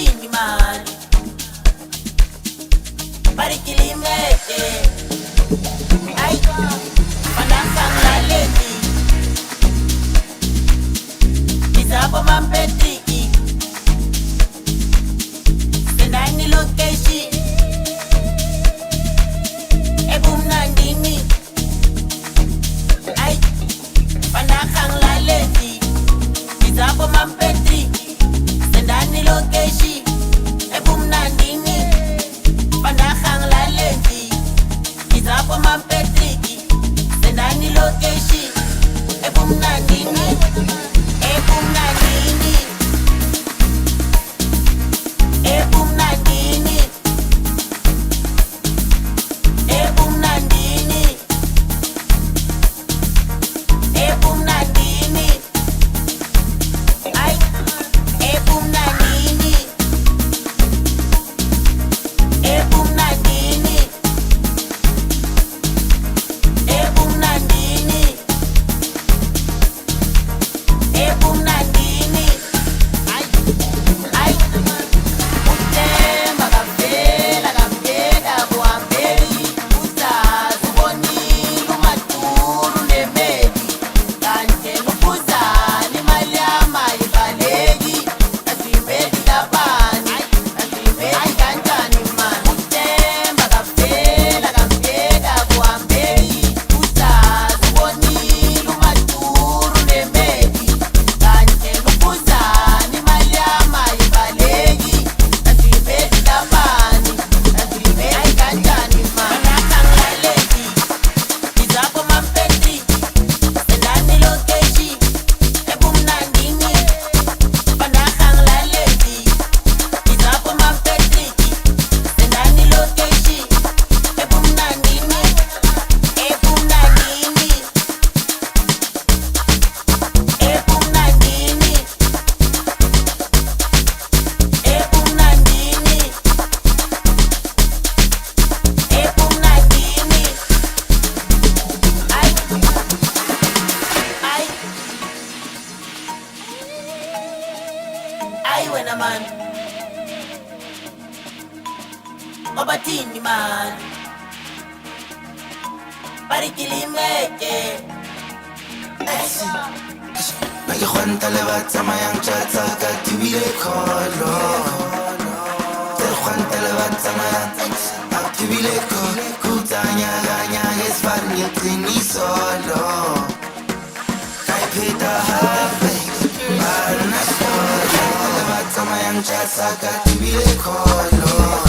obathini mani barikilimeke ay manakanglaleni izabo mampetiki sendani location ebumnandini ay manakanglaleni izabo mampetiki sendani location ebumnandini manakanglaleni izabo mampetiki sendani location ebumnandini ebumnandini ebumnandini ebumnandini ebumnandini ay ebumnandini ebumnandini ebumnandini ebumnandini ay uthemba kampela kampela kuhambeli usazibonile umaduru nemeli kanti lubuzani imali yama ibaleki asimeli labani asimeli kanjani mani uthemba kampela kampela kuhambeli usazibonile umaduru nemeli kanti lubuzani imali yama ibaleki asimeli labani asimeli kanjani mani manakanglaleki izabo mampetiki sendani location ebumnandini manakanglaleki izabo mampetiki sendani location ebumnandini ebumnandini ebumnandini ebumnandini ebumnandini ay ay ay wena man obathini man barikilimeke Make you want to live at my young chat, I got to be the call. Tell Juan to live at my young to be the call. Kutanya, Ganya, is fun, you think me solo. I paid the half, I'm not sure. Live at my young chat, I got to be the call.